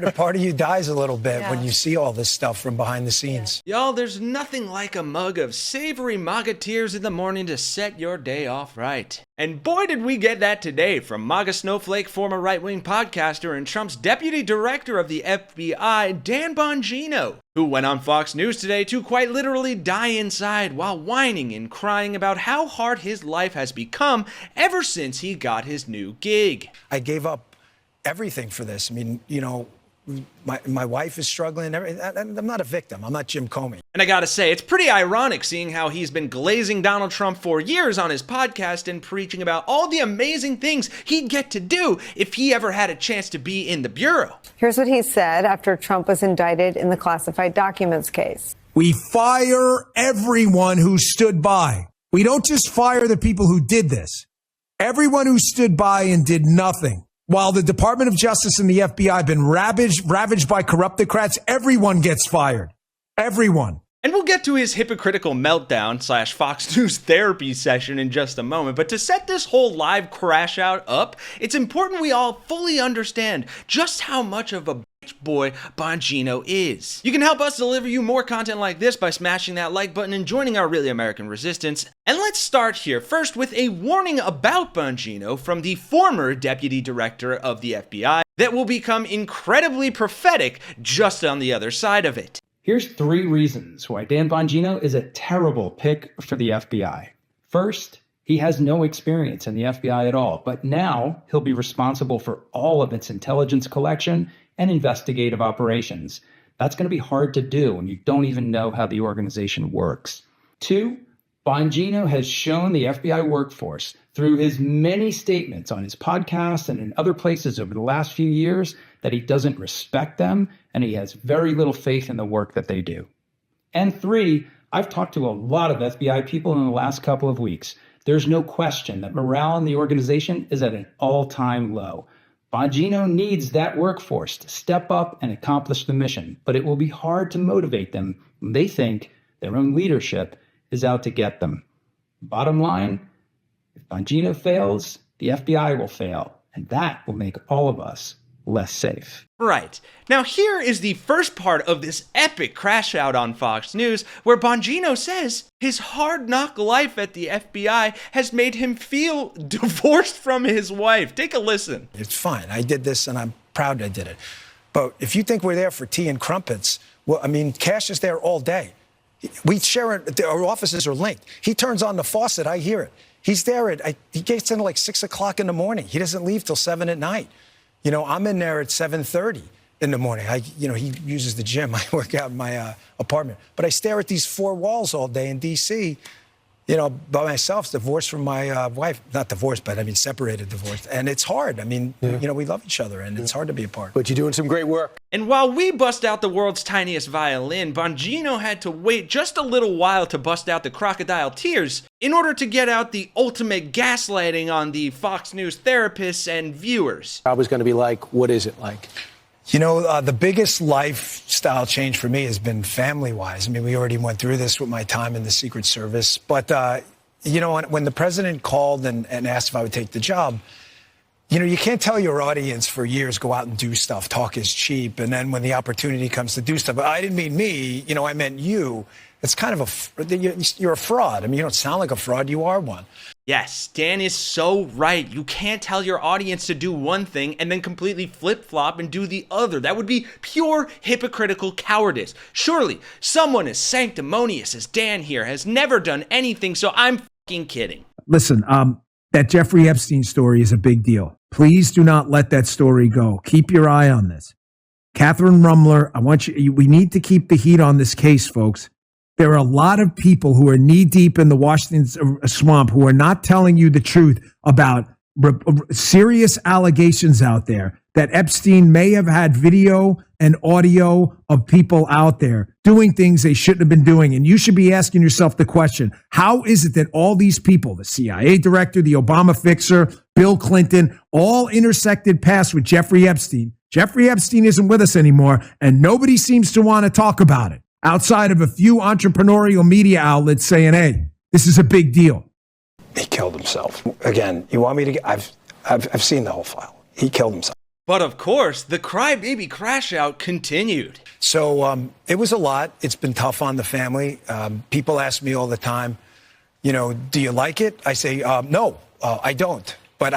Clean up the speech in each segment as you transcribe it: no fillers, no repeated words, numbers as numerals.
The part of you dies a little bit when you see all this stuff from behind the scenes. Y'all, there's nothing like a mug of savory MAGA tears in the morning to set your day off right. And boy, did we get that today from MAGA snowflake, former right-wing podcaster and Trump's deputy director of the FBI, Dan Bongino, who went on Fox News today to quite literally die inside while whining and crying about how hard his life has become ever since he got his new gig. I gave up everything for this. I mean, you know, my wife is struggling. I'm not a victim. I'm not Jim Comey. And I gotta say, it's pretty ironic seeing how he's been glazing Donald Trump for years on his podcast and preaching about all the amazing things he'd get to do if he ever had a chance to be in the Bureau. Here's what he said after Trump was indicted in the classified documents case. We fire everyone who stood by. We don't just fire the people who did this. Everyone who stood by and did nothing. While the Department of Justice and the FBI have been ravaged by corruptocrats, everyone gets fired. Everyone. And we'll get to his hypocritical meltdown / Fox News therapy session in just a moment. But to set this whole live crash out up, it's important we all fully understand just how much of a bitch boy Bongino is. You can help us deliver you more content like this by smashing that like button and joining our Really American Resistance. And let's start here first with a warning about Bongino from the former deputy director of the FBI that will become incredibly prophetic just on the other side of it. Here's 3 reasons why Dan Bongino is a terrible pick for the FBI. First, he has no experience in the FBI at all, but now he'll be responsible for all of its intelligence collection and investigative operations. That's going to be hard to do when you don't even know how the organization works. 2, Bongino has shown the FBI workforce through his many statements on his podcast and in other places over the last few years that he doesn't respect them and he has very little faith in the work that they do. And 3, I've talked to a lot of FBI people in the last couple of weeks. There's no question that morale in the organization is at an all-time low. Bongino needs that workforce to step up and accomplish the mission, but it will be hard to motivate them when they think their own leadership is out to get them. Bottom line, if Bongino fails, the FBI will fail, and that will make all of us less safe. Right. Now here is the first part of this epic crash out on Fox News where Bongino says his hard knock life at the FBI has made him feel divorced from his wife. Take a listen. It's fine. I did this and I'm proud I did it. But if you think we're there for tea and crumpets, well, I mean, Cash is there all day. We share it. Our offices are linked. He turns on the faucet. I hear it. He's there he gets in at like 6 o'clock in the morning. He doesn't leave till 7 at night. You know, I'm in there at 7:30 in the morning. He uses the gym. I work out in my apartment. But I stare at these 4 walls all day in D.C., you know, by myself, divorced from my wife. Not divorced, but I mean separated, divorced. And it's hard. I mean, you know, we love each other, and it's hard to be apart. But you're doing some great work. And while we bust out the world's tiniest violin, Bongino had to wait just a little while to bust out the crocodile tears in order to get out the ultimate gaslighting on the Fox News therapists and viewers. I was going to be like, what is it like? You know, the biggest lifestyle change for me has been family-wise. I mean, we already went through this with my time in the Secret Service. But, you know, when the president called and asked if I would take the job, you know, you can't tell your audience for years, go out and do stuff, talk is cheap. And then when the opportunity comes to do stuff, I didn't mean me, you know, I meant you. It's kind of you're a fraud. I mean, you don't sound like a fraud. You are one. Yes, Dan is so right. You can't tell your audience to do one thing and then completely flip-flop and do the other. That would be pure hypocritical cowardice. Surely, someone as sanctimonious as Dan here has never done anything, so I'm fucking kidding. Listen, that Jeffrey Epstein story is a big deal. Please do not let that story go. Keep your eye on this. Catherine Rumler, we need to keep the heat on this case, folks. There are a lot of people who are knee-deep in the Washington swamp who are not telling you the truth about serious allegations out there that Epstein may have had video and audio of people out there doing things they shouldn't have been doing. And you should be asking yourself the question, how is it that all these people, the CIA director, the Obama fixer, Bill Clinton, all intersected paths with Jeffrey Epstein? Jeffrey Epstein isn't with us anymore, and nobody seems to want to talk about it, outside of a few entrepreneurial media outlets saying, hey, this is a big deal. He killed himself. Again, you want me to get, I've seen the whole file. He killed himself. But of course, the crybaby crash out continued. So it was a lot. It's been tough on the family. People ask me all the time, you know, do you like it? I say, no, I don't. But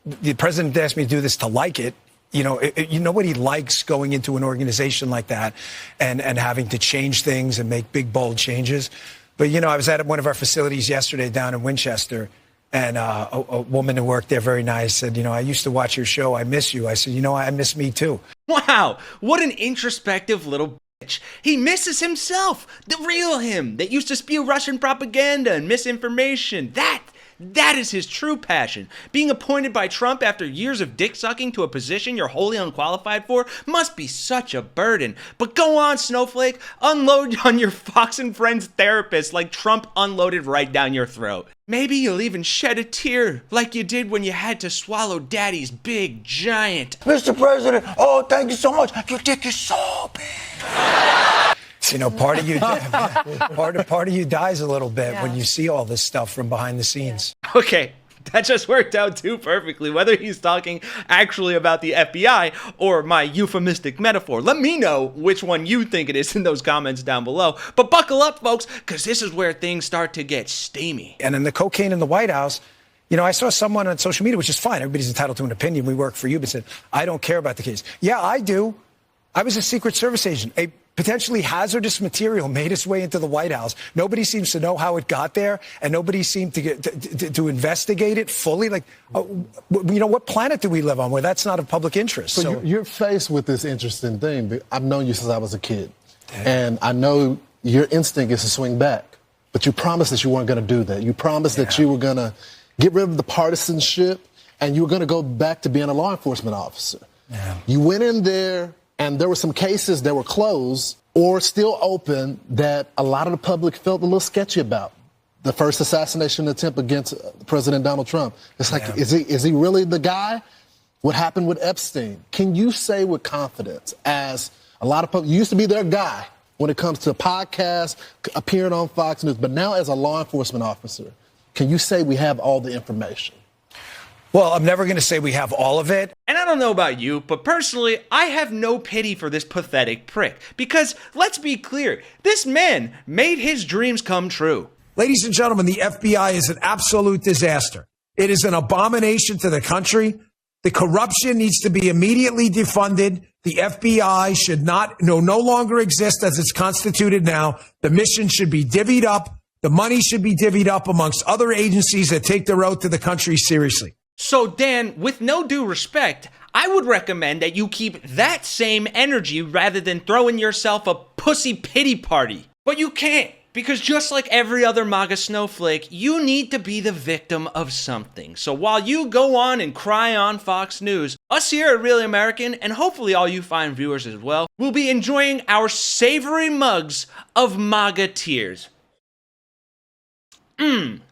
the president asked me to do this to like it. You know, nobody likes going into an organization like that and having to change things and make big, bold changes. But, you know, I was at one of our facilities yesterday down in Winchester, and a woman who worked there, very nice, said, you know, I used to watch your show. I miss you. I said, you know, I miss me too. Wow, what an introspective little bitch. He misses himself, the real him that used to spew Russian propaganda and misinformation. That is his true passion. Being appointed by Trump after years of dick sucking to a position you're wholly unqualified for must be such a burden. But go on, Snowflake, unload on your Fox and Friends therapist like Trump unloaded right down your throat. Maybe you'll even shed a tear like you did when you had to swallow Daddy's big giant. Mr. President, oh, thank you so much. Your dick is so big. You know, part of you dies a little bit when you see all this stuff from behind the scenes. Okay, that just worked out too perfectly, whether he's talking actually about the FBI or my euphemistic metaphor. Let me know which one you think it is in those comments down below. But buckle up, folks, because this is where things start to get steamy. And in the cocaine in the White House, you know, I saw someone on social media, which is fine. Everybody's entitled to an opinion. We work for you, but said, I don't care about the case. Yeah, I do. I was a Secret Service agent. A potentially hazardous material made its way into the White House. Nobody seems to know how it got there, and nobody seemed to investigate it fully. Like, you know, what planet do we live on where that's not of public interest? So you're faced with this interesting thing. I've known you since I was a kid, and I know your instinct is to swing back, but you promised that you weren't going to do that. You promised that you were going to get rid of the partisanship, and you were going to go back to being a law enforcement officer. Yeah. You went in there, and there were some cases that were closed or still open that a lot of the public felt a little sketchy about. The first assassination attempt against President Donald Trump. It's like, is he really the guy? What happened with Epstein? Can you say with confidence, as a lot of people, you used to be their guy when it comes to podcasts, appearing on Fox News, but now as a law enforcement officer, can you say we have all the information? Well, I'm never going to say we have all of it. And I don't know about you, but personally, I have no pity for this pathetic prick. Because, let's be clear, this man made his dreams come true. Ladies and gentlemen, the FBI is an absolute disaster. It is an abomination to the country. The corruption needs to be immediately defunded. The FBI should no longer exist as it's constituted now. The mission should be divvied up. The money should be divvied up amongst other agencies that take their oath to the country seriously. So, Dan, with no due respect, I would recommend that you keep that same energy rather than throwing yourself a pussy pity party. But you can't, because just like every other MAGA snowflake, you need to be the victim of something. So while you go on and cry on Fox News, us here at Really American, and hopefully all you fine viewers as well, will be enjoying our savory mugs of MAGA tears.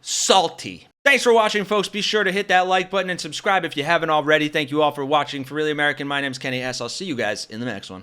Salty. Thanks for watching, folks. Be sure to hit that like button and subscribe if you haven't already. Thank you all for watching. For Really American, my name's Kenny Hesse. I'll see you guys in the next one.